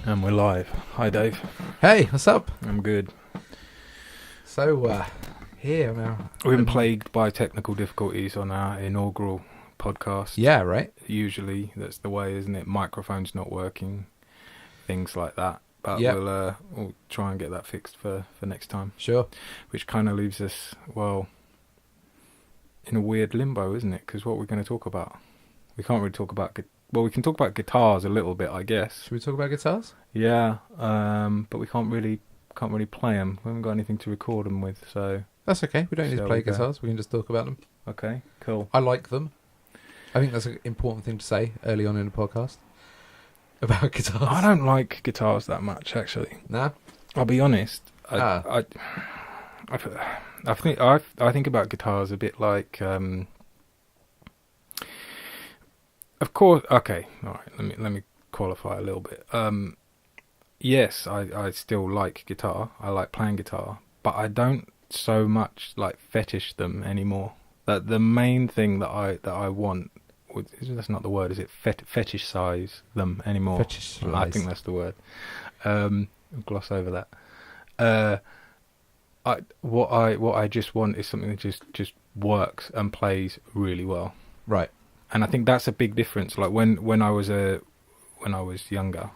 And we're live. Hi, Dave. Hey, what's up? I'm good. So, here now. We've been plagued by technical difficulties on our inaugural podcast. Yeah, right? Usually, that's the way, isn't it? Microphone's not working, things like that. But Yep. we'll try and get that fixed for next time. Sure. Which kind of leaves us, well, in a weird limbo, isn't it? Because what we're going to talk about, we can't really talk about... Well, we can talk about guitars a little bit, I guess. Should we talk about guitars? Yeah, but we can't really play them. We haven't got anything to record them with, so... That's okay. We don't need to Shall play we go? guitars. We can just talk about them. Okay, cool. I like them. I think that's an important thing to say early on in the podcast about guitars. I don't like guitars that much, actually. Nah? I'll be honest. I think about guitars a bit like... Of course, okay, all right, let me qualify a little bit. Yes, I still like guitar. I like playing guitar, but I don't so much like fetish them anymore. That the main thing that I want, that's not the word, is it? Fetish size them anymore. Fetish size. I think that's the word. Gloss over that. What I just want is something that just works and plays really well. Right. And I think that's a big difference. Like when I was younger,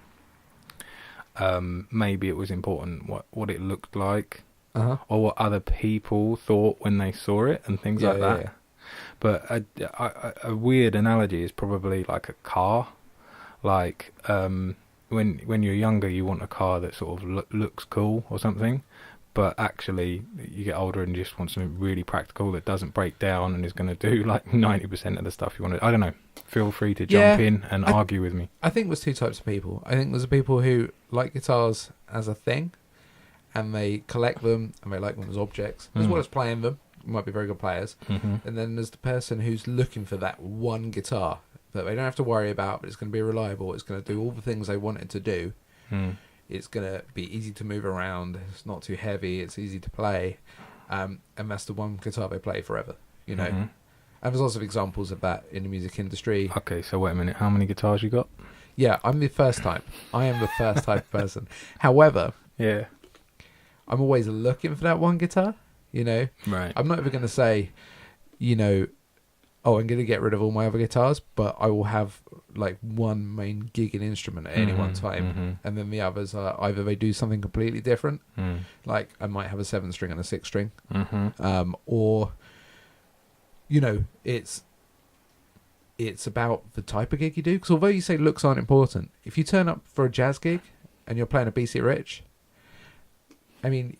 maybe it was important what it looked like, Uh-huh. or what other people thought when they saw it, and things like that. Yeah. But a weird analogy is probably like a car. Like when you're younger, you want a car that sort of looks cool or something. But actually, you get older and you just want something really practical that doesn't break down and is going to do like 90% of the stuff you want to. I don't know. Feel free to jump in and argue with me. I think there's two types of people. I think there's the people who like guitars as a thing, and they collect them, and they like them as objects, as well as playing them. Might be very good players. Mm-hmm. And then there's the person who's looking for that one guitar that they don't have to worry about, but it's going to be reliable. It's going to do all the things they want it to do. Mm. It's going to be easy to move around. It's not too heavy. It's easy to play. And that's the one guitar they play forever, you know. Mm-hmm. And there's lots of examples of that in the music industry. Okay, so wait a minute. How many guitars you got? Yeah, I'm the first type. I am the first type of person. However, Yeah. I'm always looking for that one guitar, you know. Right. I'm not ever going to say, you know, oh, I'm going to get rid of all my other guitars, but I will have like one main gigging instrument at any one time. Mm-hmm. And then the others are either they do something completely different, Mm. like I might have a 7-string and a 6-string, Mm-hmm. or, you know, it's about the type of gig you do. Because although you say looks aren't important, if you turn up for a jazz gig and you're playing a BC Rich, I mean,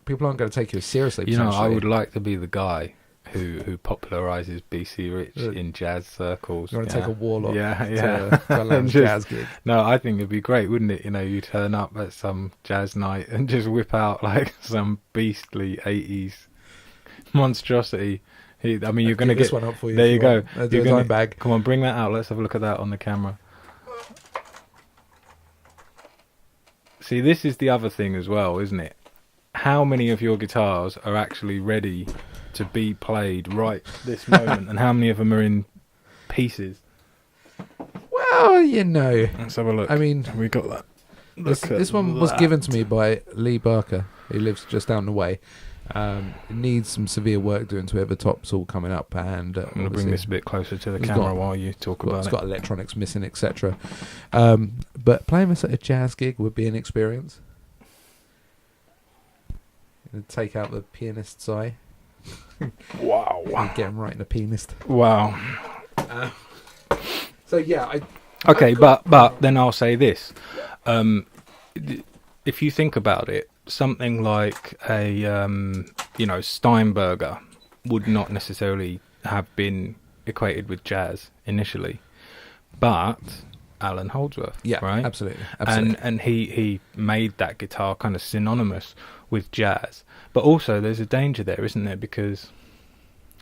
people aren't going to take you as seriously. You know, I potentially. would like to be the guy who popularizes BC Rich in jazz circles. You want to take a warlock yeah. to a lounge Just- jazz gig. No, I think it'd be great, wouldn't it? You know, you turn up at some jazz night and just whip out like some beastly 80s monstrosity. You're going to Get this get... one up for you. There if you go. want. Do You're a gonna- dime bag. Come on, bring that out. Let's have a look at that on the camera. See, this is the other thing as well, isn't it? How many of your guitars are actually ready to be played right this moment, and how many of them are in pieces? Well, you know, Let's have a look. I mean, we got that. this one was given to me by Lee Barker, who lives just down the way. It needs some severe work doing to it. The top's all coming up, and I'm going to bring this a bit closer to the It's camera got- while you talk about it's it. got electronics missing, etc. But playing this at a jazz gig would be an experience. You'd take out the pianist's eye. Wow. And get him right in the pianist. Wow. So yeah, Okay, but then I'll say this. If you think about it, something like a Steinberger would not necessarily have been equated with jazz initially, but Alan Holdsworth, yeah, right? absolutely. And he made that guitar kind of synonymous with jazz. But also there's a danger there, isn't there? Because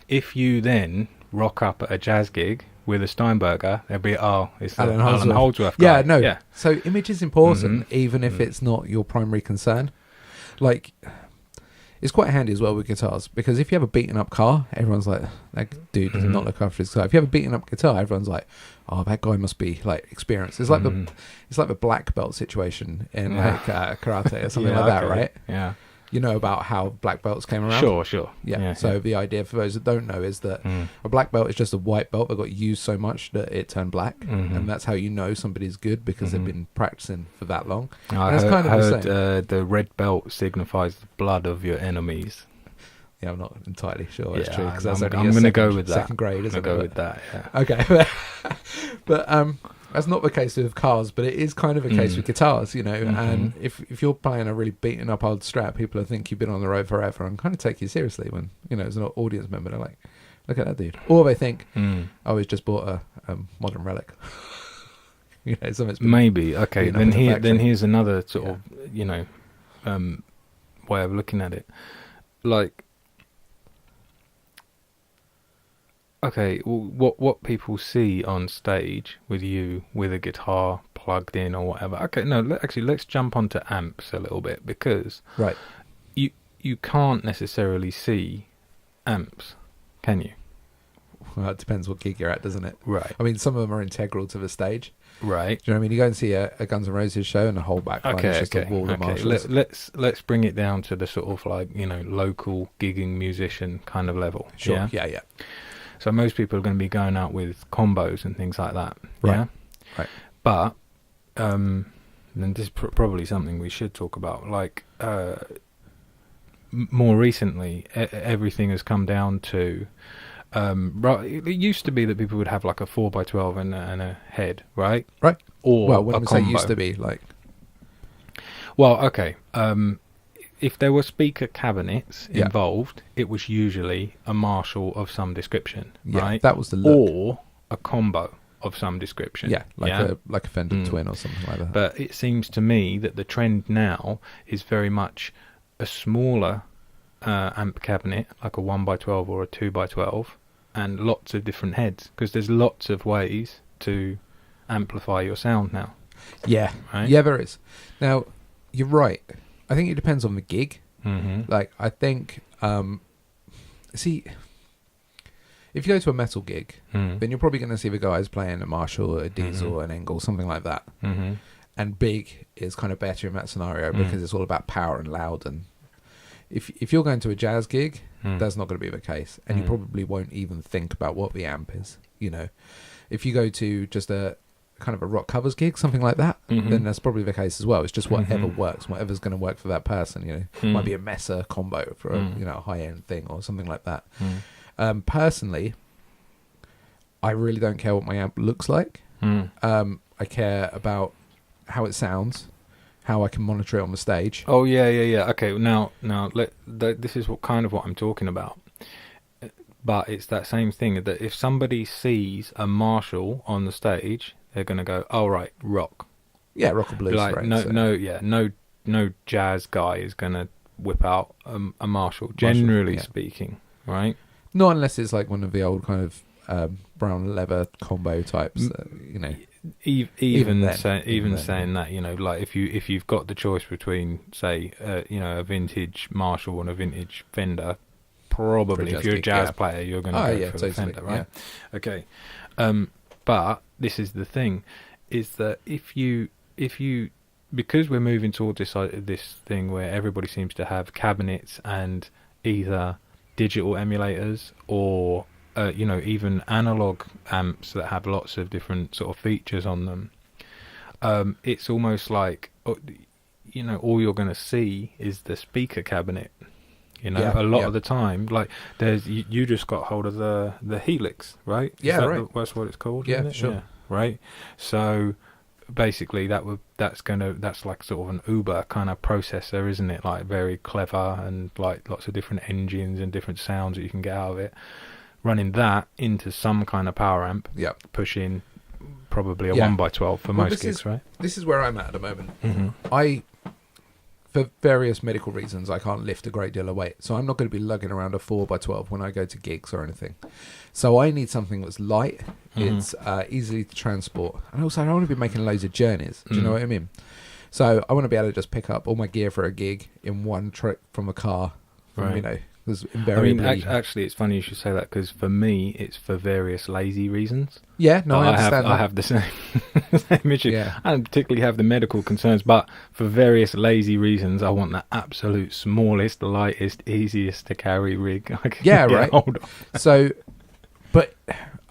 if you then rock up at a jazz gig with a Steinberger, they'll be, it's the Alan Holdsworth guy. Yeah, no. Yeah. So image is important, Mhm. even if it's not your primary concern. Like, It's quite handy as well with guitars, because if you have a beaten up car, everyone's like, that dude does not look after his guitar. If you have a beaten up guitar, everyone's like, oh, that guy must be like experienced. It's like the black belt situation in like karate or something like that, right? Yeah. You know about how black belts came around? Sure. Yeah. So the idea for those that don't know is that a black belt is just a white belt that got used so much that it turned black, and that's how you know somebody's good, because they've been practicing for that long. I heard the red belt signifies the blood of your enemies. Yeah, I'm not entirely sure it's true, because I'm going to go with that. Second grade, isn't it? Go with that. Yeah. Okay, but that's not the case with cars, but it is kind of a case with guitars, you know. And if you're playing a really beaten up old Strat, people think you've been on the road forever and kind of take you seriously when, you know, as an audience member, they're like, look at that dude. Or they think, oh, he's just bought a modern relic. You know, something's maybe. Okay, then here's another sort of, you know, way of looking at it. Like, okay, what people see on stage with you with a guitar plugged in or whatever. Okay, no, let's jump onto amps a little bit, because you can't necessarily see amps, can you? Well, it depends what gig you're at, doesn't it? Right. I mean, some of them are integral to the stage. Right. Do you know what I mean? You go and see a Guns N' Roses show, and the whole back line is just a wall of marshals. Let's bring it down to the sort of like, you know, local gigging musician kind of level. Sure. Yeah. So most people are going to be going out with combos and things like that. Right. Yeah? Right. But, and this is probably something we should talk about, like, more recently, everything has come down to, it used to be that people would have like a 4x12 and a head, right? Right. Or well, when a we combo. say used to be, like... Well, okay. If there were speaker cabinets involved, it was usually a Marshall of some description, right? That was the look. Or a combo of some description. Yeah, like a Fender Twin or something like that. But it seems to me that the trend now is very much a smaller amp cabinet, like a 1x12 or a 2x12, and lots of different heads, because there's lots of ways to amplify your sound now. Yeah, right? Yeah, there is. Now, you're right. I think it depends on the gig. Like, I think, see, if you go to a metal gig, then you're probably going to see the guys playing a Marshall, a Diesel, an Engel, something like that. And big is kind of better in that scenario, because it's all about power and loud. And if you're going to a jazz gig, that's not going to be the case. And you probably won't even think about what the amp is, you know. If you go to just a kind of a rock covers gig, something like that, then that's probably the case as well. It's just whatever works, whatever's going to work for that person, you know. Might be a Messer combo for a, you know, a high-end thing or something like that. Personally, I really don't care what my amp looks like. I care about how it sounds, how I can monitor it on the stage. Oh yeah. Okay, now this is what I'm talking about. But it's that same thing, that if somebody sees a Marshall on the stage, they're going to go, "Oh right, rock." Yeah, rock or blues. Like right, no jazz guy is going to whip out a Marshall. Generally speaking, right? Not unless it's like one of the old kind of brown leather combo types, you know. Even saying that, you know, like if you've got the choice between, say, you know, a vintage Marshall and a vintage Fender, probably if you're a jazz player, you're going to go for the Fender, right? Yeah. Okay, but this is the thing, is that if you because we're moving towards this thing where everybody seems to have cabinets and either digital emulators or you know, even analog amps that have lots of different sort of features on them, it's almost like, you know, all you're going to see is the speaker cabinet. You know, a lot of the time, like there's you just got hold of the Helix, right? Right. That's what it's called. Yeah, isn't it? sure. Yeah, right. So basically, that's like sort of an Uber kind of processor, isn't it? Like very clever and like lots of different engines and different sounds that you can get out of it. Running that into some kind of power amp, pushing probably a 1x12 for most gigs, right? This is where I'm at the moment. For various medical reasons, I can't lift a great deal of weight, so I'm not going to be lugging around a 4x12 when I go to gigs or anything. So I need something that's light, it's easily to transport, and also I don't want to be making loads of journeys. Do you know what I mean? So I want to be able to just pick up all my gear for a gig in one trip from a car, from Right. because I invariably. mean, actually, it's funny you should say that because for me, it's for various lazy reasons. Yeah, no, I understand I that. have the same, same issue. Yeah. I don't particularly have the medical concerns, but for various lazy reasons, I want the absolute smallest, lightest, easiest to carry rig I can Yeah, get right. hold of. So, but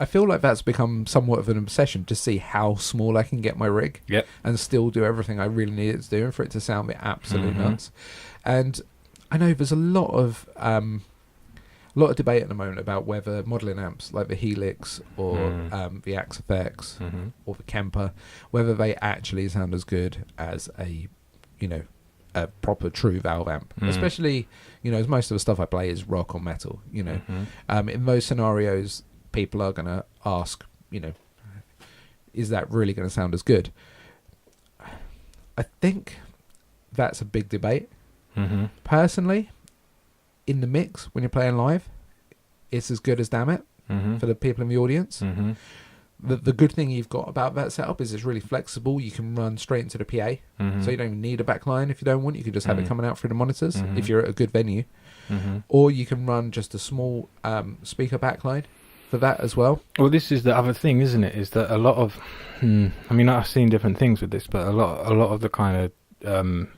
I feel like that's become somewhat of an obsession to see how small I can get my rig Yep. and still do everything I really need it to do and for it to sound me absolute Mhm. nuts. And I know there's a lot of debate at the moment about whether modelling amps like the Helix or the Axe FX Mm-hmm. or the Kemper, whether they actually sound as good as a a proper true valve amp. Especially, as most of the stuff I play is rock or metal. In those scenarios, people are going to ask, is that really going to sound as good? I think that's a big debate. Mm-hmm. Personally, in the mix, when you're playing live, it's as good as damn it Mm-hmm. for the people in the audience. Mm-hmm. The good thing you've got about that setup is it's really flexible. You can run straight into the PA, Mm-hmm. so you don't even need a backline if you don't want. You can just have it coming out through the monitors Mhm. if you're at a good venue. Mm-hmm. Or you can run just a small speaker backline for that as well. Well, this is the other thing, isn't it? Is that a lot of, I mean, I've seen different things with this, but a lot of the kind of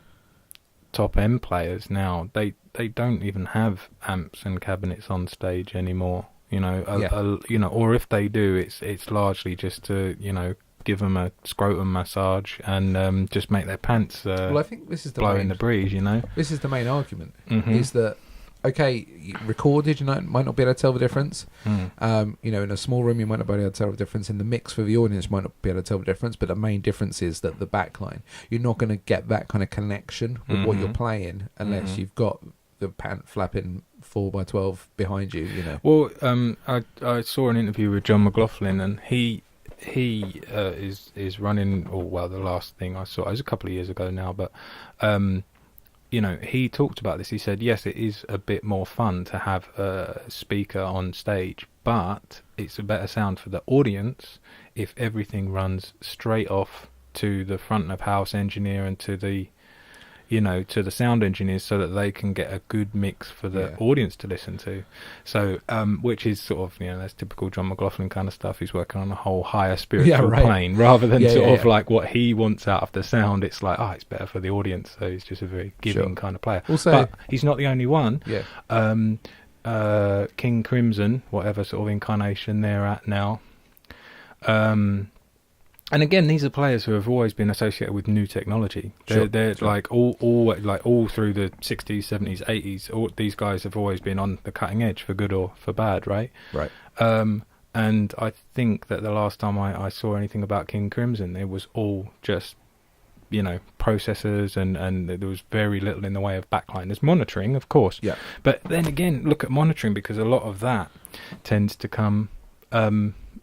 top end players now, they don't even have amps and cabinets on stage anymore. Or if they do, it's largely just to give them a scrotum massage and just make their pants Well, I think this is the blow main, in the breeze. This is the main argument. Mhm. Is that okay? Recorded, might not be able to tell the difference. Mm. In a small room, you might not be able to tell the difference. In the mix for the audience, you might not be able to tell the difference. But the main difference is that the backline, you're not going to get that kind of connection with what you're Mhm. playing unless Mhm. you've got the pant flapping 4x12 behind you. Well, I saw an interview with John McLaughlin, and he is running. Or well, the last thing I saw, it was a couple of years ago now, but he talked about this. He said, yes, it is a bit more fun to have a speaker on stage, but it's a better sound for the audience if everything runs straight off to the front of house engineer and to the to the sound engineers, so that they can get a good mix for the audience to listen to. So, which is sort of, that's typical John McLaughlin kind of stuff. He's working on a whole higher spiritual plane rather than like what he wants out of the sound. It's like, it's better for the audience. So he's just a very giving kind of player. Also, but he's not the only one. Yeah. King Crimson, whatever sort of incarnation they're at now. And again, these are players who have always been associated with new technology. They're like all through the 60s, 70s, 80s. All these guys have always been on the cutting edge, for good or for bad, right? Right. And I think that the last time I saw anything about King Crimson, it was all just processors, and there was very little in the way of backline. There's monitoring, of course. Yeah. But then again, look at monitoring, because a lot of that tends to come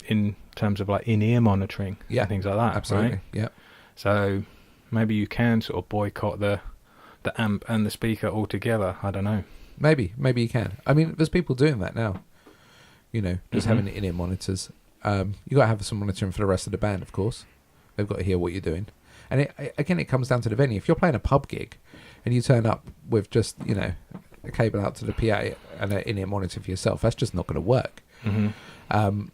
in terms of like in-ear monitoring and things like that. Absolutely. Right? Yeah. So maybe you can sort of boycott the amp and the speaker altogether. I don't know. Maybe you can. I mean, there's people doing that now. Just having in-ear monitors. You got to have some monitoring for the rest of the band, of course. They've got to hear what you're doing. And it comes down to the venue. If you're playing a pub gig and you turn up with just a cable out to the PA and an in-ear monitor for yourself, that's just not going to work. Mm-hmm.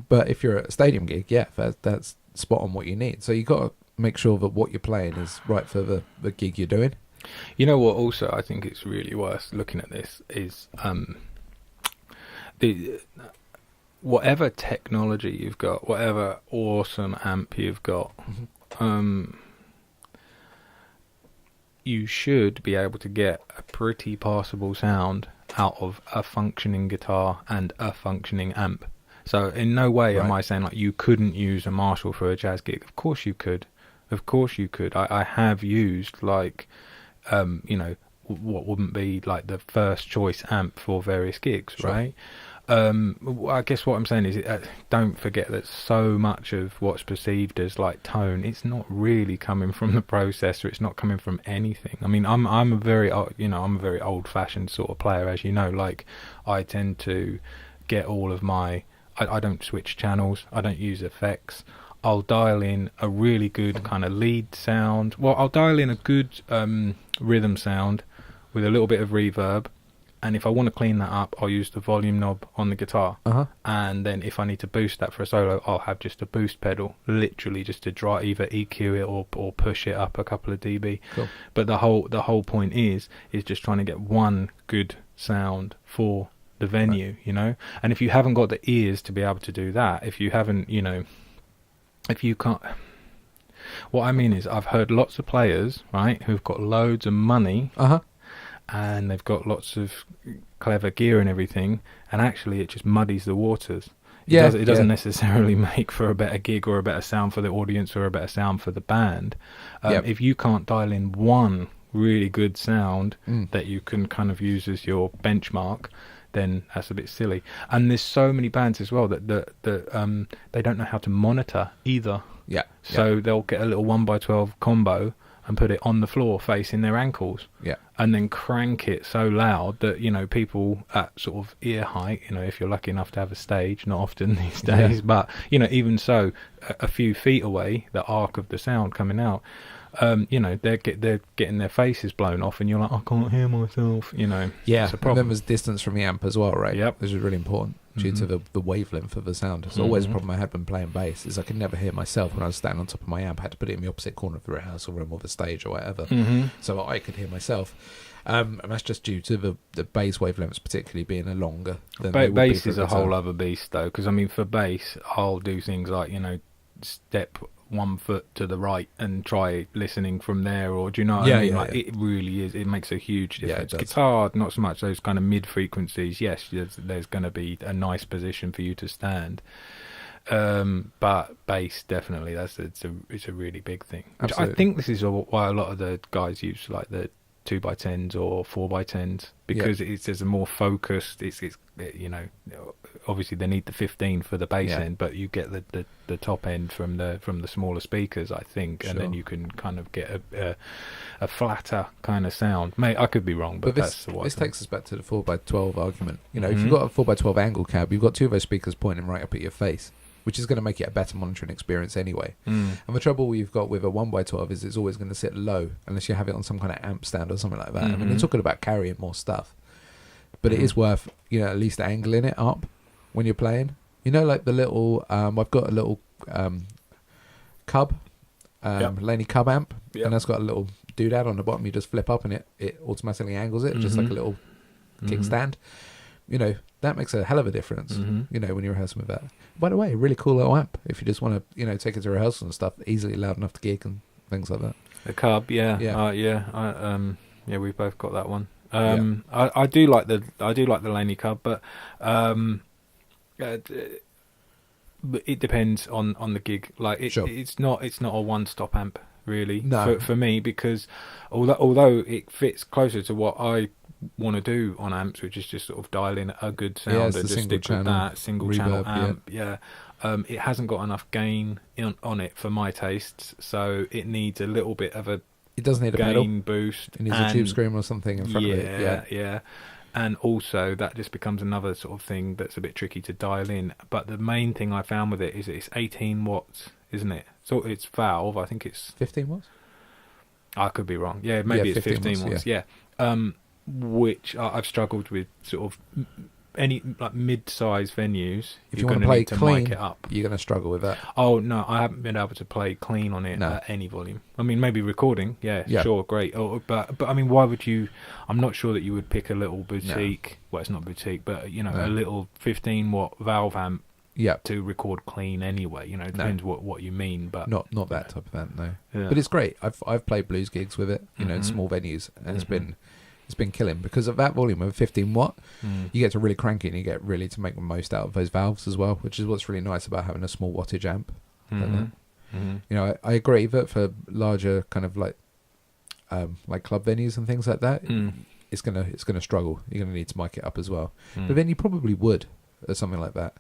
But if you're at a stadium gig, that's spot on what you need. So you got to make sure that what you're playing is right for the gig you're doing. You know what? Also, I think it's really worth looking at this is the whatever technology you've got, whatever awesome amp you've got. You should be able to get a pretty passable sound out of a functioning guitar and a functioning amp. So in no way am I saying like you couldn't use a Marshall for a jazz gig. Of course you could. I have used like what wouldn't be like the first choice amp for various gigs, right? I guess what I'm saying is don't forget that so much of what's perceived as like tone, it's not really coming from the processor. It's not coming from anything. I mean, I'm a very old-fashioned sort of player, as you know. Like I tend to get all of my I don't switch channels. I don't use effects. I'll dial in a really good kind of lead sound. Well, I'll dial in a good rhythm sound with a little bit of reverb, And if I want to clean that up, I'll use the volume knob on the guitar. And then if I need to boost that for a solo, I'll have just a boost pedal, literally just to either EQ it or push it up a couple of dB. Cool. But the whole point is just trying to get one good sound for the venue, Right. you know. And if you haven't got the ears to be able to do that, if you haven't, you know, if you can't, what I mean is I've heard lots of players, right, who've got loads of money, and they've got lots of clever gear and everything, and actually it just muddies the waters. It doesn't necessarily make for a better gig or a better sound for the audience or a better sound for the band. If you can't dial in one really good sound that you can kind of use as your benchmark, then that's a bit silly. And there's so many bands as well that they don't know how to monitor either. So they'll get a little 1x12 combo and put it on the floor facing their ankles, and then crank it so loud that, you know, people at sort of ear height, you know, if you're lucky enough to have a stage, not often these days, but, you know, even so, a few feet away, the arc of the sound coming out, you know, they're getting their faces blown off, and you're like, I can't hear myself, you know. It's a problem. And then there's distance from the amp as well, right? Yep. Which is really important due to the wavelength of the sound. It's always a problem I had when playing bass, is I could never hear myself when I was standing on top of my amp. I had to put it in the opposite corner of the rehearsal room or the stage or whatever, so I could hear myself. And that's just due to the bass wavelengths particularly being a longer than bass is a whole other beast, though, because I mean, for bass, I'll do things like, you know, step 1 foot to the right and try listening from there, or do you know what I mean? Like, it really is, it makes a huge difference. Guitar, not so much. Those kind of mid frequencies, yes, there's going to be a nice position for you to stand, but bass, definitely, it's a really big thing. Which I think this is why a lot of the guys use like the 2x10s or 4x10s, because it's a more focused, it's you know, obviously they need the 15 for the bass end, but you get the top end from the smaller speakers, I think, and then you can kind of get a flatter kind of sound. I could be wrong, but that's what this takes us back to the 4x12 argument. You know, if you've got a 4x12 angle cab, you've got two of those speakers pointing right up at your face, which is going to make it a better monitoring experience anyway. And the trouble we've got with a 1x12 is it's always going to sit low unless you have it on some kind of amp stand or something like that. I mean, you're talking about carrying more stuff, but it is worth, you know, at least angling it up when you're playing. You know, like the little, I've got a little cub, Laney cub amp, and that's got a little doodad on the bottom. You just flip up and it automatically angles it, just like a little kickstand. You know, that makes a hell of a difference, you know, when you're rehearsing with that. By the way, really cool little amp if you just want to, you know, take it to rehearsal and stuff, easily loud enough to gig and things like that. The Cub, yeah, we've both got that one. I do like the Laney Cub, but it depends on the gig. Like it's not a one-stop amp really for me, because although it fits closer to what I want to do on amps, which is just sort of dial in a good sound and just stick with that single channel amp. It hasn't got enough gain on it for my tastes, so it needs a little bit of a it does need a gain pedal boost. It needs a tube screamer or something in front of it. And also that just becomes another sort of thing that's a bit tricky to dial in. But the main thing I found with it is it's 18 watts, isn't it? So it's valve, I think it's 15 watts. I could be wrong. Yeah, maybe it's 15 watts. Which I've struggled with sort of any like mid-size venues. If you want to play clean, mic it up. You're going to struggle with that. Oh no, I haven't been able to play clean on it at any volume. I mean, maybe recording, sure, great. But I mean, why would you? I'm not sure that you would pick a little boutique. Well, it's not boutique, but you know, a little 15-watt valve amp. To record clean anyway, you know, it depends what you mean, but not that type of amp, no. But it's great. I've played blues gigs with it, you know, in small venues, and it's been killing because of that volume of 15 watt. You get to really crank it, and you get really to make the most out of those valves as well, which is what's really nice about having a small wattage amp. You know, I agree that for larger kind of like club venues and things like that, it's gonna struggle. You're gonna need to mic it up as well. But then you probably would at something like that.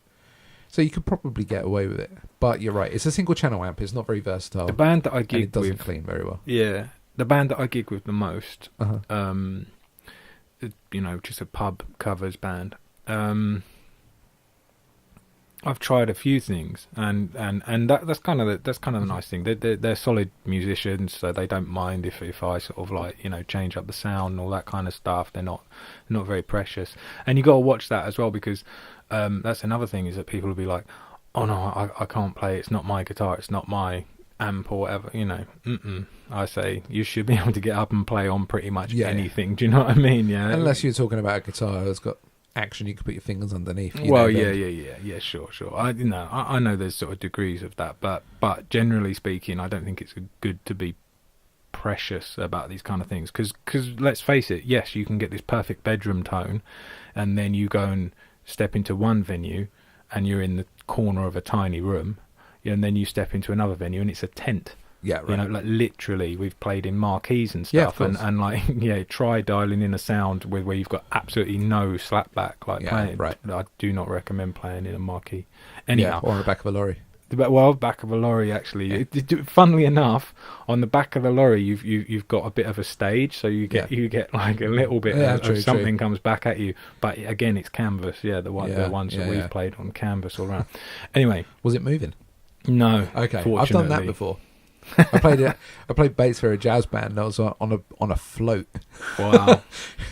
So you could probably get away with it. But you're right, it's a single channel amp, it's not very versatile. The band that I gig it doesn't clean very well. Yeah. The band that I gig with the most, you know, just a pub covers band. I've tried a few things, and that's kind of the nice thing. They're solid musicians, so they don't mind if I sort of like, you know, change up the sound and all that kind of stuff. They're not very precious, and you got to watch that as well, because that's another thing, is that people will be like, oh no, I can't play. It's not my guitar. It's not my amp or whatever. You know, I say you should be able to get up and play on pretty much anything. Do you know what I mean? Yeah. Unless you're talking about a guitar that's got action, you can put your fingers underneath. Well, yeah, sure. I know there's sort of degrees of that, but generally speaking, I don't think it's good to be precious about these kind of things, because let's face it, yes, you can get this perfect bedroom tone, and then you go and step into one venue, and you're in the corner of a tiny room, and then you step into another venue, and it's a tent. Yeah, right. You know, like literally, we've played in marquees and Yeah, stuff, and like, yeah, try dialing in a sound where you've got absolutely no slapback. Like, right. I do not recommend playing in a marquee. Anyhow, or on the back of a lorry. Well, back of a lorry, actually. Funnily enough, on the back of the lorry, you've got a bit of a stage, so you get like a little bit of something comes back at you. But again, it's canvas. Yeah, the ones that we've played on canvas all around. Anyway, was it moving? No. Okay, I've done that before. I played bass for a jazz band. I was on a float. Wow.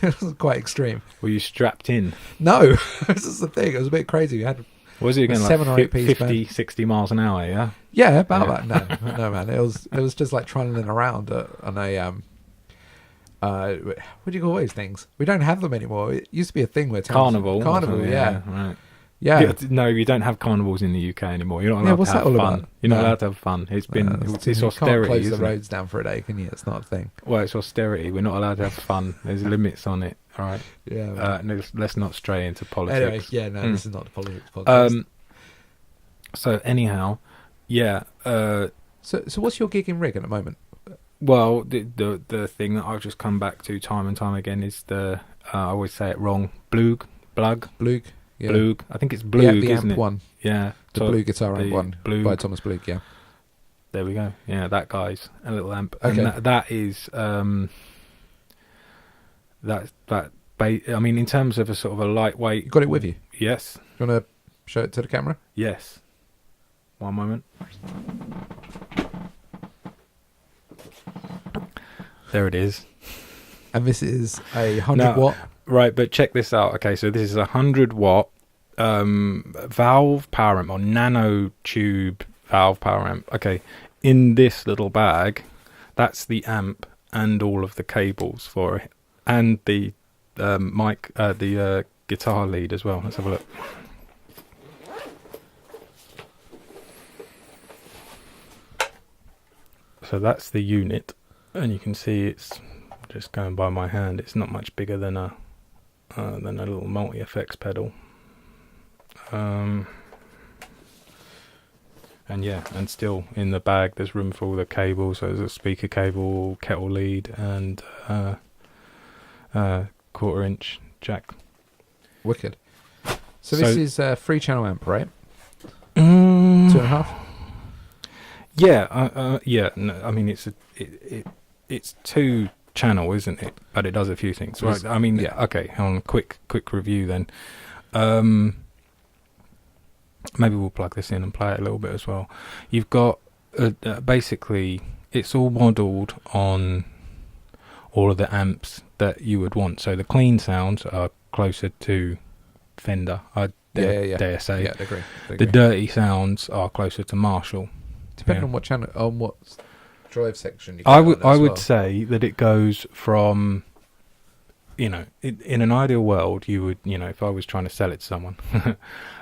It was quite extreme. Were you strapped in? No, this is the thing. It was a bit crazy. We had was it again like 7 or 8 piece 50, band. 60 miles an hour? Yeah. Yeah, about that. No, man. It was just like trundling around on a what do you call those things? We don't have them anymore. It used to be a thing where carnival. Yeah. Right. Yeah. No, you don't have carnivals in the UK anymore. You're not allowed what's to have that all fun. about? You're not allowed to have fun. It's been it's you austerity. Can't close the isn't it? roads down for a day, can you? It's not a thing. Well, it's austerity. We're not allowed to have fun. There's limits on it. All right. Yeah. Let's not stray into politics. Anyway, this is not the politics podcast. So anyhow, yeah. So what's your gig in rig at the moment? Well, the thing that I've just come back to time and time again is the I always say it wrong. Blug. Yeah. Blug. I think it's Blug, the isn't amp it? one. Yeah. The Blue guitar amp one by Thomas Blug. Yeah. There we go. Yeah, that guy's a little amp. Okay. And that is I mean, in terms of a sort of a lightweight. You got it with you? Yes. You want to show it to the camera? Yes. One moment. There it is. And this is a 100 watt. Right, but check this out. Okay, so this is a 100 watt valve power amp, or nano tube valve power amp. Okay, in this little bag, that's the amp and all of the cables for it, and the mic, the guitar lead as well. Let's have a look. So that's the unit, and you can see it's just going by my hand. It's not much bigger than a little multi-effects pedal. And yeah, and still in the bag there's room for all the cables. So there's a speaker cable, kettle lead, and 1/4-inch jack. Wicked. So this is a 3-channel amp, right? 2.5. Yeah, yeah. No, I mean, it's 2-channel, isn't it? But it does a few things, right? I mean, yeah. Okay. On quick review then. Maybe we'll plug this in and play it a little bit as well. You've got basically it's all modelled on all of the amps that you would want. So the clean sounds are closer to Fender. I dare say. Yeah, I agree. The dirty sounds are closer to Marshall. Depending on what channel, on what drive section you. I would say that it goes from, you know, in an ideal world, you would, you know, if I was trying to sell it to someone,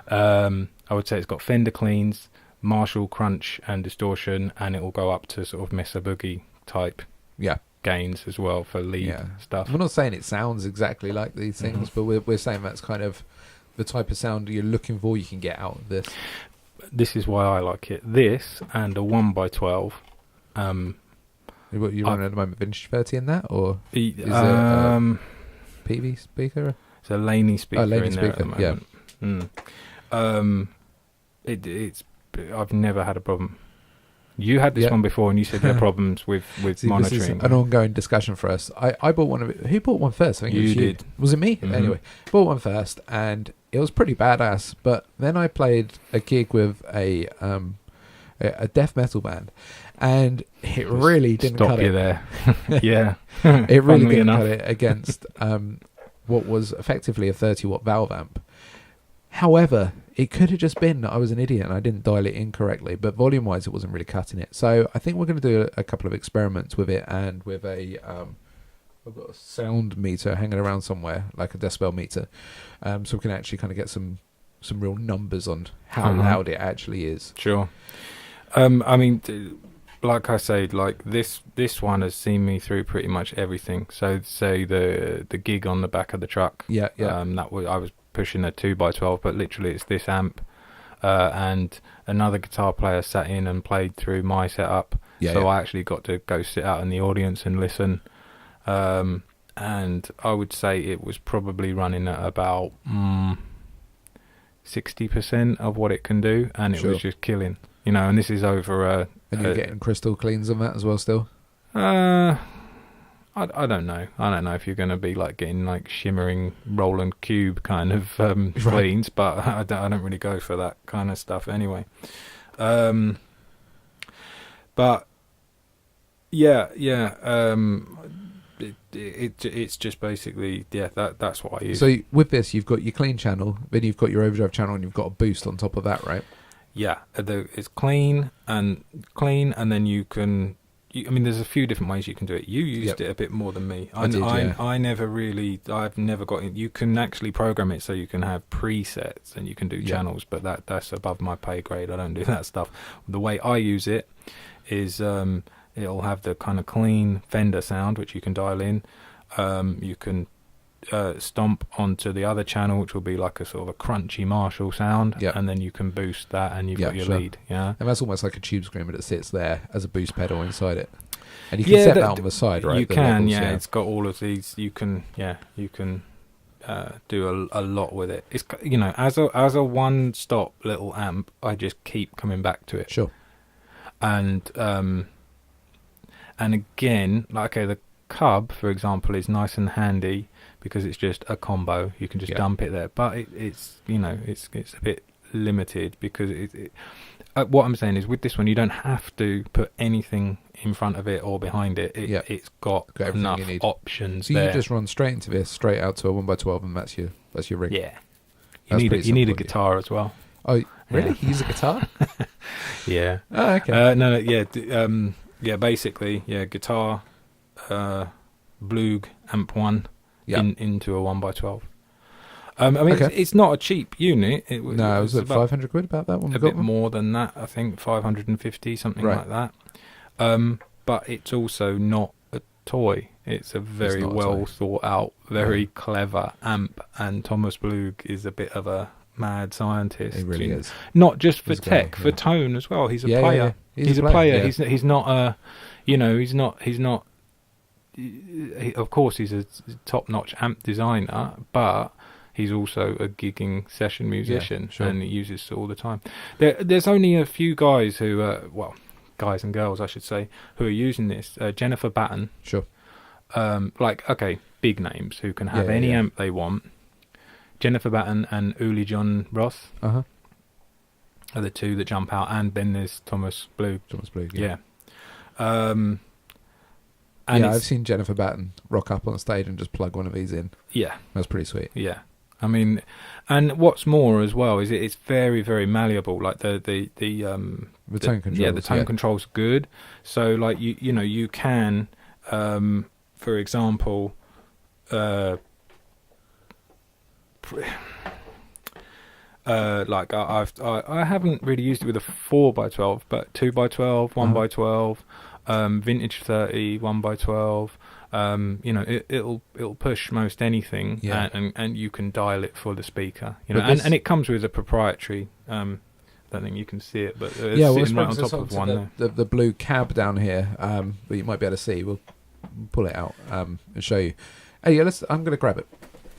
I would say it's got Fender cleans, Marshall crunch and distortion, and it will go up to sort of Mesa Boogie type gains as well for lead stuff. We're not saying it sounds exactly like these things, but we're saying that's kind of the type of sound you're looking for. You can get out of this. This is why I like it. This and a 1x12. What you running at the moment? Vintage 30 in that, or is it PV speaker? It's a Laney speaker. Laney in there at the speaker. moment. It's. I've never had a problem. You had this one before, and you said you had problems with monitoring. This is an ongoing discussion for us. I bought one of it. Who bought one first? I think you did. Was it me? Mm-hmm. Anyway, bought one first, and it was pretty badass. But then I played a gig with a death metal band, and it really didn't Stop cut you it. there. Yeah. It really Funnily didn't enough. cut it against what was effectively a 30-watt valve amp. However, it could have just been that I was an idiot and I didn't dial it in correctly, but volume-wise, it wasn't really cutting it. So I think we're going to do a couple of experiments with it, and with a I've got a sound meter hanging around somewhere, like a decibel meter, so we can actually kind of get some real numbers on how loud it actually is. Sure. I mean, like I say, like this one has seen me through pretty much everything. So say the gig on the back of the truck. Yeah. That was, I was pushing a 2x12, but literally it's this amp, and another guitar player sat in and played through my setup. So I actually got to go sit out in the audience and listen. And I would say it was probably running at about 60% of what it can do, and it was just killing. And this is over and you're getting crystal cleans on that as well still? I don't know. I don't know if you're going to be like getting like shimmering Roland Cube kind of cleans, but I don't really go for that kind of stuff anyway. But yeah. It's just basically that's what I use. So with this, you've got your clean channel, then you've got your overdrive channel, and you've got a boost on top of that, right? Yeah, it's clean, and then you can. I mean, there's a few different ways you can do it. You used it a bit more than me. I've never got it. You can actually program it so you can have presets and you can do channels, but that's above my pay grade. I don't do that stuff. The way I use it is it'll have the kind of clean Fender sound, which you can dial in. You can stomp onto the other channel, which will be like a sort of a crunchy Marshall sound, and then you can boost that, and you've got your lead. Yeah, and that's almost like a tube screamer that sits there as a boost pedal inside it, and you can set that on the side, right? You can, levels, It's got all of these. You can do a lot with it. It's as a one-stop little amp, I just keep coming back to it. Sure. And again, like the Cub, for example, is nice and handy because it's just a combo. You can just dump it there, but it's a bit limited because what I'm saying is with this one, you don't have to put anything in front of it or behind it. It's got enough options. So you just run straight into this, straight out to a 1x12, and that's your rig. Yeah, you need a guitar as well. Oh, really? You use a guitar? Yeah. Oh, okay. Basically, guitar, Blue amp 1 into a 1x12. I mean, it's not a cheap unit. It was about 500 quid about that one. A bit more than that, I think, 550, something like that. But it's also not a toy. It's a very well thought out, very clever amp, and Thomas Blug is a bit of a mad scientist. He really is. Not just for tech, for tone as well. He's a player. He's a player. Yeah. He's not a, he's not. Of course, he's a top-notch amp designer, but he's also a gigging session musician, and he uses it all the time. There's only a few guys who, guys and girls, I should say, who are using this. Jennifer Batten. Sure. Big names who can have any amp they want. Jennifer Batten and Uli John Roth are the two that jump out, and then there's Thomas Blug. Yeah. And I've seen Jennifer Batten rock up on stage and just plug one of these in. Yeah. That's pretty sweet. Yeah. I mean, and what's more as well is it's very, very malleable. Like the tone controls. Yeah, the tone control's good. So like you can, for example, I haven't really used it with a 4x12, but 2x12, 1x12. Vintage 30, 1x12. It'll push most anything, and you can dial it for the speaker. And it comes with a proprietary. I don't think you can see it, but it's sitting right on top of one. The blue cab down here, that you might be able to see. We'll pull it out and show you. Hey, I'm going to grab it.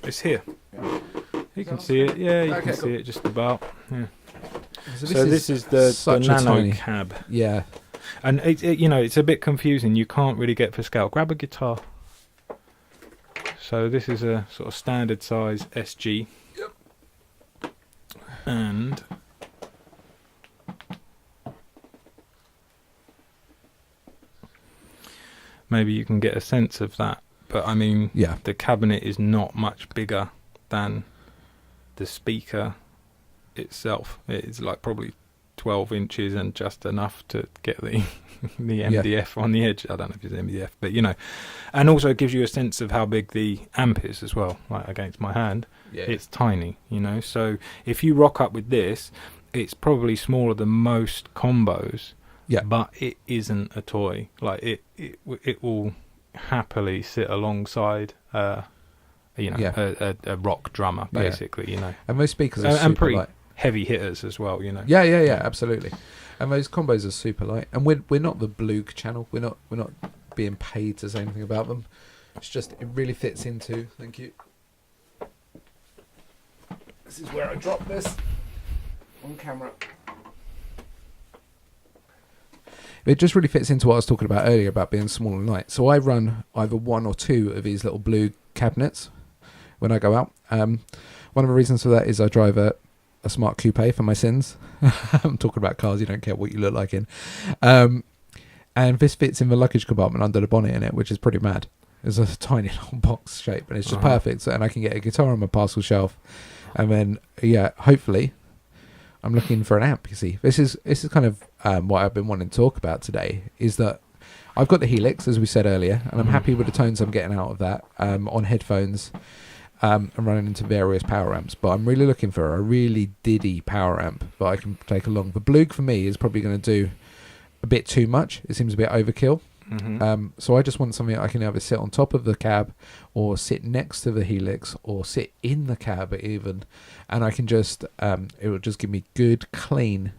It's here. You can see it. Yeah, you can see it just about. Yeah. So this is the nano cab. Yeah. And it's a bit confusing. You can't really get for scale. Grab a guitar. So this is a sort of standard size SG. And maybe you can get a sense of that. But I mean, Yeah. the cabinet is not much bigger than the speaker itself. It's like probably 12 inches and just enough to get the the MDF on the edge. I don't know if it's MDF, but you know. And also it gives you a sense of how big the amp is as well. Like against my hand, it's tiny, you know. So if you rock up with this, it's probably smaller than most combos. Yeah. But it isn't a toy. Like it will happily sit alongside a rock drummer, basically, you know. And most speakers are and super pretty light. heavy hitters as well, you know. Yeah, absolutely. And those combos are super light. And we're not the Blue channel. We're not being paid to say anything about them. It's just it really fits into. Thank you. This is where I drop this on camera. It just really fits into what I was talking about earlier about being small and light. So I run either one or two of these little Blue cabinets when I go out. One of the reasons for that is I drive a smart coupe for my sins. I'm talking about cars you don't care what you look like in. And this fits in the luggage compartment under the bonnet in it, which is pretty mad. It's a tiny little box shape, and it's just perfect. And I can get a guitar on my parcel shelf. And then, hopefully, I'm looking for an amp, you see. This is kind of what I've been wanting to talk about today, is that I've got the Helix, as we said earlier, and I'm happy with the tones I'm getting out of that on headphones and running into various power amps. But I'm really looking for a really diddy power amp that I can take along. The Blue, for me, is probably going to do a bit too much. It seems a bit overkill. So I just want something I can either sit on top of the cab or sit next to the Helix or sit in the cab even, and I can just it will just give me good clean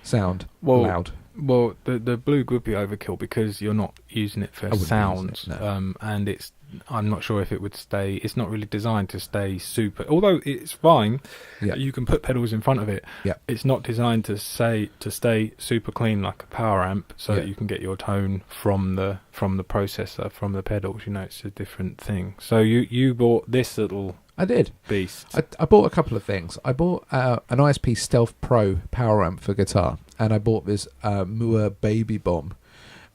sound. Loud. Well, the Blue would be overkill because you're not using it for sounds, and I'm not sure if it would stay. It's not really designed to stay super. Although it's fine, you can put pedals in front of it. It's not designed to stay super clean like a power amp, so that you can get your tone from the processor, from the pedals. You know, it's a different thing. So you bought this little. I did. Beast. I bought a couple of things. I bought an ISP Stealth Pro power amp for guitar, and I bought this Moore Baby Bomb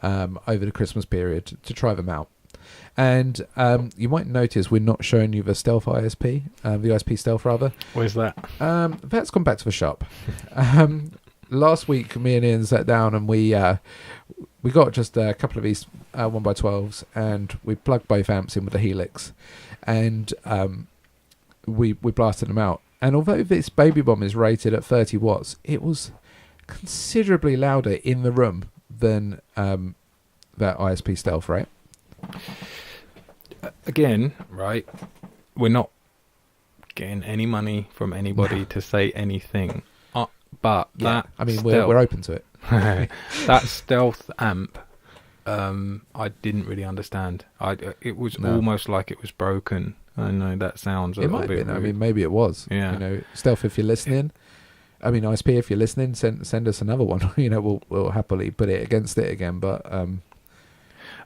over the Christmas period to try them out. And you might notice we're not showing you the Stealth ISP, the ISP Stealth rather. Where's that? That's gone back to the shop. Last week, me and Ian sat down and we got just a couple of these 1x12s, and we plugged both amps in with the Helix, and we blasted them out. And although this Baby Bomb is rated at 30 watts, it was considerably louder in the room than that ISP Stealth, right? Again, right, we're not getting any money from anybody to say anything. But that we're open to it. That Stealth amp, I didn't really understand. It was almost like it was broken. I know that sounds a little bit. I mean, maybe it was. Yeah. You know, Stealth, if you're listening, I mean, ISP, if you're listening, send us another one. You know, we'll happily put it against it again. But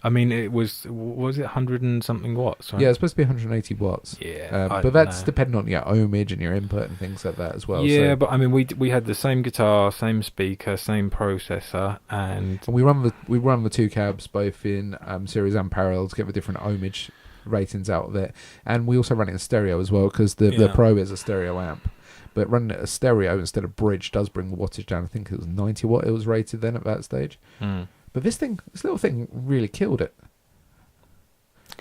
I mean, it was it 100 and something watts? Right? Yeah, it's supposed to be 180 watts. Yeah, but that's depending on your ohmage and your input and things like that as well. Yeah, so. But I mean, we had the same guitar, same speaker, same processor, and we run the two cabs both in series and parallel to get the different ohmage ratings out of it, and we also run it in stereo as well because the Pro is a stereo amp. But running it as stereo instead of bridge does bring the wattage down. I think it was 90 watt it was rated then at that stage. But this little thing really killed it.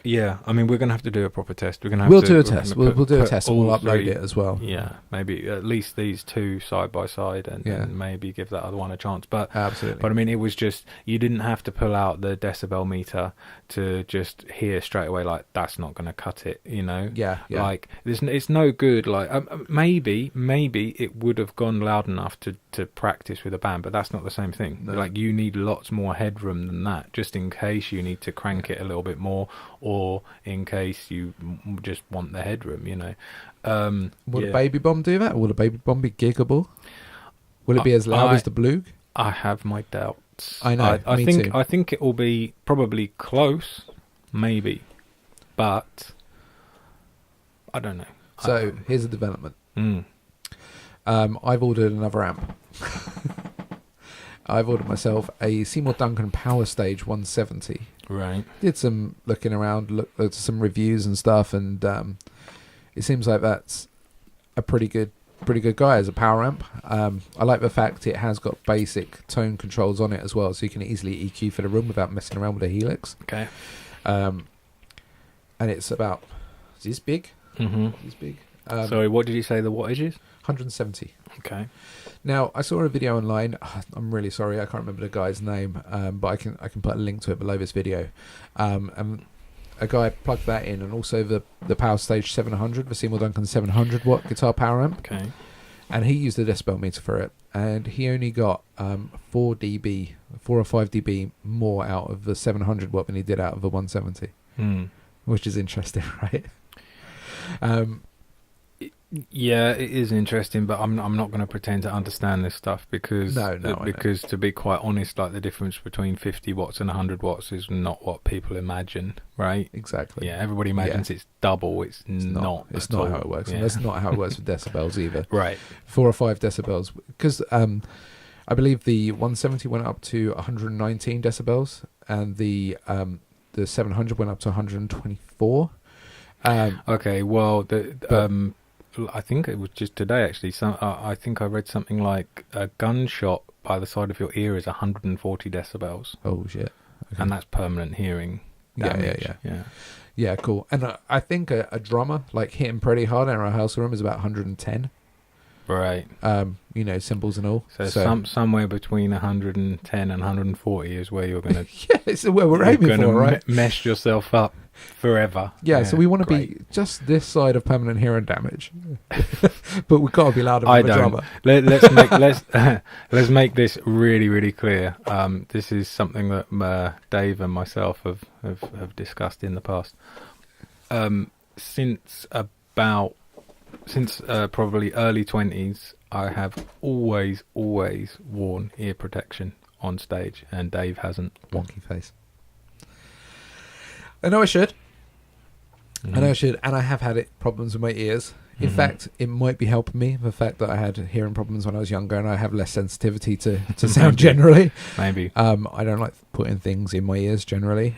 Yeah, I mean, we're going to have to do a proper test. We'll do a test. We'll do a test and we'll upload it as well. Yeah, maybe at least these two side by side and maybe give that other one a chance. But absolutely. But I mean, it was just, you didn't have to pull out the decibel meter to just hear straight away, like, that's not going to cut it, you know? Yeah. Like, it's no good. Like, maybe it would have gone loud enough to practice with a band, but that's not the same thing. No. Like, you need lots more headroom than that, just in case you need to crank it a little bit more, or in case you just want the headroom, you know. Will the Baby Bomb do that? Will the Baby Bomb be giggable? Will it be as loud as the Blue? I have my doubts. I know. I think it will be probably close, maybe, but I don't know. So here's a development. I've ordered another amp. I've ordered myself a Seymour Duncan Power Stage 170. Right. Did some looking around, looked at some reviews and stuff, and it seems like that's a pretty good guy as a power amp. I like the fact it has got basic tone controls on it as well, so you can easily EQ for the room without messing around with the helix. Okay. And it's about, is this big? Mm-hmm. It's big. Sorry, what did you say the wattage is? 170. Okay. Now, I saw a video online. I'm really sorry, I can't remember the guy's name, but I can put a link to it below this video. And a guy plugged that in, and also the Power Stage 700, the Seymour Duncan 700 watt guitar power amp. Okay. And he used a decibel meter for it, and he only got 4 or 5 dB more out of the 700 watt than he did out of the 170, which is interesting, right? Yeah, it is interesting, but I'm not going to pretend to understand this stuff because because to be quite honest, like the difference between 50 watts and 100 watts is not what people imagine, right? Exactly. Yeah, everybody imagines it's double. It's not. It's not how it works, and that's not how it works with decibels either. Right. 4 or 5 decibels, because I believe the 170 went up to 119 decibels, and the 700 went up to 124. Okay, well, I think it was just today actually. I think I read something like a gunshot by the side of your ear is 140 decibels. Oh shit! Okay. And that's permanent hearing damage. Yeah, cool. And I think a drummer like hitting pretty hard in a rehearsal room is about 110. Right. Cymbals and all. So somewhere between 110 and 140 is where you're going to. Yeah, it's where we're aiming for, right? Mess yourself up forever. Yeah, so we want to be just this side of permanent hearing damage, but we've got to be louder than the drummer. Let's make this really, really clear. This is something that Dave and myself have discussed in the past. Since probably early 20s, I have always worn ear protection on stage, and Dave hasn't. Wonky face. I know I should. Mm-hmm. I know I should, and I have had problems with my ears. In fact, it might be helping me, the fact that I had hearing problems when I was younger, and I have less sensitivity to sound generally. Maybe. I don't like putting things in my ears generally.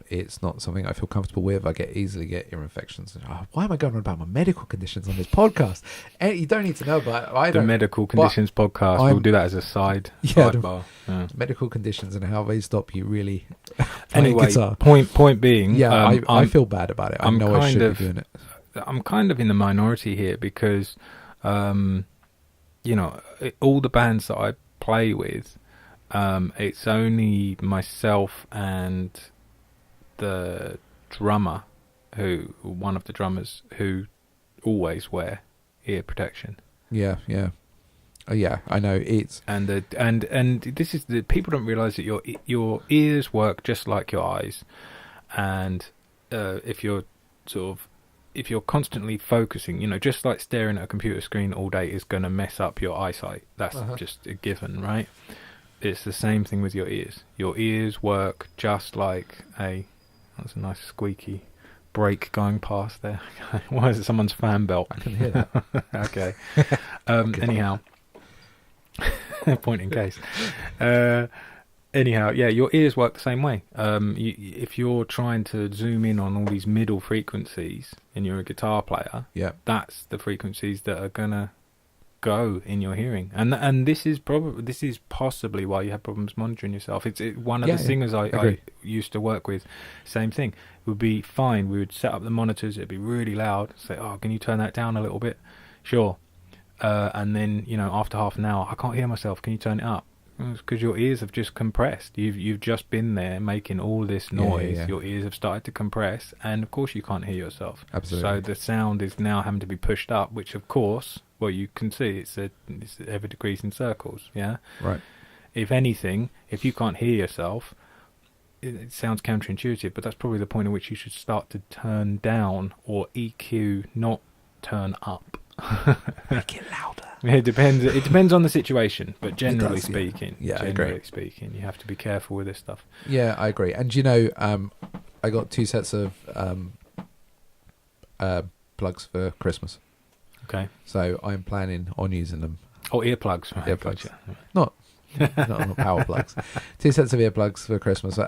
It's not something I feel comfortable with. I easily get ear infections. Why am I going on about my medical conditions on this podcast? You don't need to know about the medical conditions podcast. We'll do that as a sidebar. Medical conditions and how they stop you really playing anyway, guitar. Point being, I feel bad about it. I know I should be doing it. I'm kind of in the minority here because, all the bands that I play with, it's only myself and the drummer, one of the drummers, who always wear ear protection. Yeah. I know it's and this is people don't realise that your ears work just like your eyes, and if you're constantly focusing, just like staring at a computer screen all day is going to mess up your eyesight. That's just a given, right? It's the same thing with your ears. Your ears work just like that's a nice squeaky brake going past there. Why is it someone's fan belt? I can hear that. Okay. Anyhow, point in case. Anyhow, yeah, your ears work the same way. If you're trying to zoom in on all these middle frequencies and you're a guitar player, that's the frequencies that are gonna go in your hearing. And this is possibly why you have problems monitoring yourself. It's one of the singers I used to work with. Same thing. It would be fine. We would set up the monitors. It'd be really loud. Say, "Oh, can you turn that down a little bit?" Sure. And then after half an hour, I can't hear myself. Can you turn it up? It's because your ears have just compressed. You've just been there making all this noise. Your ears have started to compress, and of course you can't hear yourself. Absolutely. So the sound is now having to be pushed up, which of course, well, you can see it's ever decreasing circles. Yeah. Right. If anything, if you can't hear yourself, it sounds counterintuitive, but that's probably the point at which you should start to turn down or EQ, not turn up. Make it louder. It depends on the situation, but generally does, speaking, I agree. You have to be careful with this stuff. Yeah, I agree. And I got 2 sets of plugs for Christmas. Okay. So I'm planning on using them. Oh, earplugs. Right, Earplugs. gotcha. Not power plugs. 2 sets of earplugs for Christmas.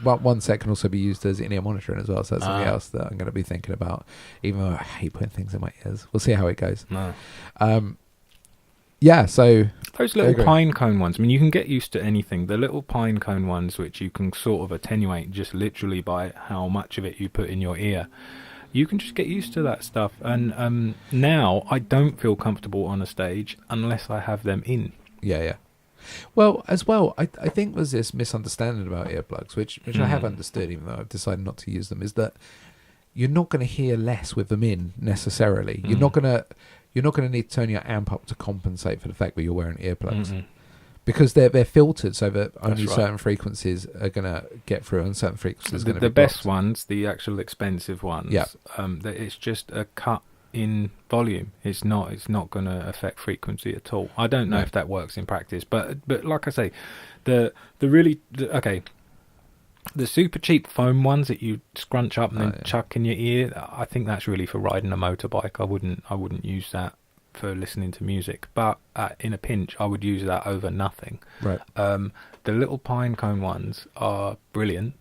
One set can also be used as in-ear monitoring as well. So that's something else that I'm going to be thinking about. Even though I hate putting things in my ears, we'll see how it goes. No. Yeah. So those little pine cone ones. I mean, you can get used to anything. The little pine cone ones, which you can sort of attenuate just literally by how much of it you put in your ear. You can just get used to that stuff. And now I don't feel comfortable on a stage unless I have them in. Yeah. Well, as well, I think there's this misunderstanding about earplugs, which I have understood, even though I've decided not to use them, is that you're not going to hear less with them in necessarily. You're not going to need to turn your amp up to compensate for the fact that you're wearing earplugs, because they're filtered so that only certain frequencies are going to get through, and certain frequencies are going to be the best ones, the actual expensive ones. Yeah. It's just a cut in volume. It's not going to affect frequency at all. I don't know if that works in practice, but like I say, the super cheap foam ones that you scrunch up and then chuck in your ear, I think that's really for riding a motorbike. I wouldn't use that for listening to music, but in a pinch I would use that over nothing. Right. The little pine cone ones are brilliant,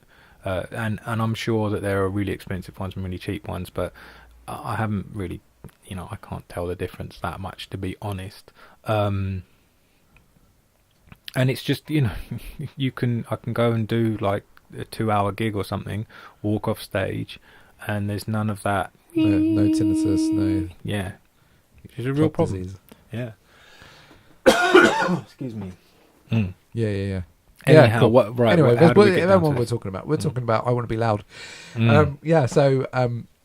and I'm sure that there are really expensive ones and really cheap ones, but I haven't really, I can't tell the difference that much, to be honest. And it's just, I can go and do like a 2-hour gig or something, walk off stage, and there's none of that. No tinnitus, no. Yeah. It's a real problem. Disease. Yeah. Excuse me. Yeah. Anyhow, cool. Anyway, that's what we're talking about. We're talking about I Want to Be Loud. So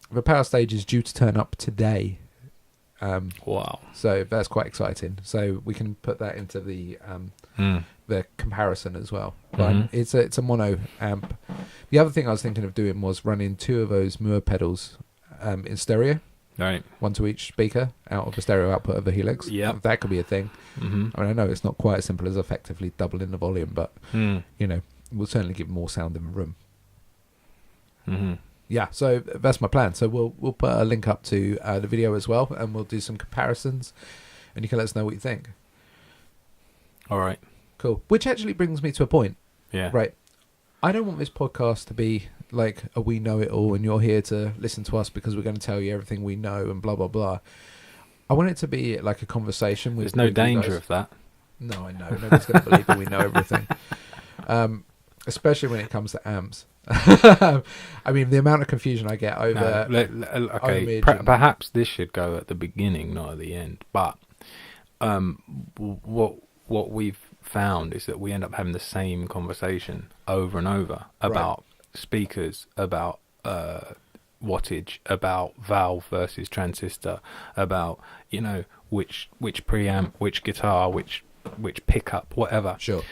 the power stage is due to turn up today. Wow. So that's quite exciting. So we can put that into the comparison as well. But it's a mono amp. The other thing I was thinking of doing was running 2 of those Moore pedals in stereo. Right. 1 to each speaker out of the stereo output of the Helix. Yeah. That could be a thing. I mean, I know it's not quite as simple as effectively doubling the volume, but, we'll certainly give more sound in the room. Yeah, so that's my plan. So we'll put a link up to the video as well, and we'll do some comparisons, and you can let us know what you think. All right. Cool. Which actually brings me to a point. Yeah. Right. I don't want this podcast to be like a we know it all and you're here to listen to us because we're going to tell you everything we know and blah, blah, blah. I want it to be like a conversation. There's no danger of that. No, I know. Nobody's going to believe that we know everything. Especially when it comes to amps. I mean, the amount of confusion I get over... Okay, perhaps this should go at the beginning, not at the end. But what we've found is that we end up having the same conversation over and over about speakers, about wattage, about valve versus transistor, about which preamp, which guitar, which pickup, whatever. Sure.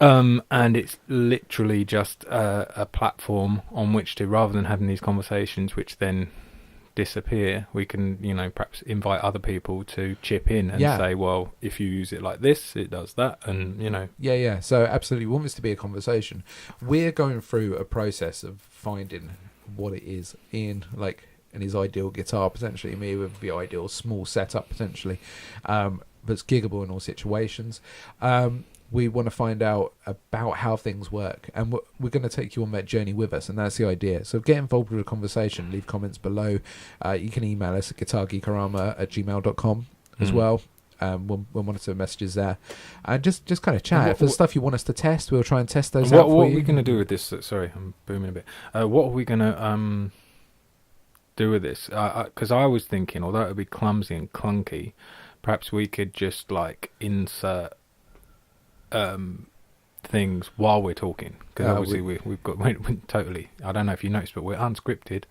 And it's literally just a platform on which to, rather than having these conversations which then disappear, we can perhaps invite other people to chip in and say, well, if you use it like this, it does that, and yeah so absolutely, we want this to be a conversation. We're going through a process of finding what it is in his ideal guitar, potentially me with the ideal small setup, potentially that's giggable in all situations. We want to find out about how things work, and we're going to take you on that journey with us, and that's the idea. So get involved with the conversation, leave comments below. You can email us at guitargeekorama@gmail.com as well. We'll monitor messages there, and just kind of chat. If there's stuff you want us to test, we'll try and test those out for you. What are we going to do with this? Sorry, I'm booming a bit. What are we going to do with this? Because I was thinking, although it would be clumsy and clunky, perhaps we could just insert things while we're talking, because obviously we've got we're totally, I don't know if you noticed, but we're unscripted.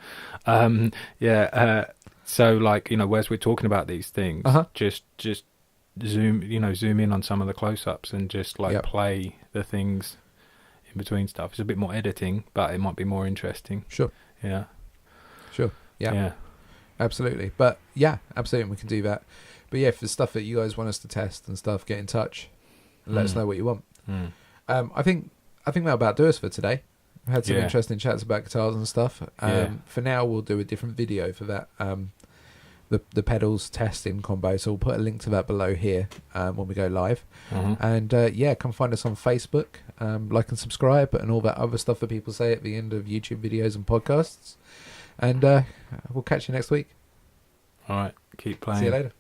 So whereas we're talking about these things, just zoom in on some of the close-ups and just play the things in between stuff. It's a bit more editing, but it might be more interesting. Sure. Yeah. Absolutely. But absolutely, we can do that. But if there's stuff that you guys want us to test and stuff, get in touch and let us know what you want. I think that'll about do us for today. We had some interesting chats about guitars and stuff. For now, we'll do a different video for that the pedals test in combo. So we'll put a link to that below here when we go live. Mm-hmm. And yeah, come find us on Facebook, like and subscribe, and all that other stuff that people say at the end of YouTube videos and podcasts. And we'll catch you next week. All right, keep playing. See you later.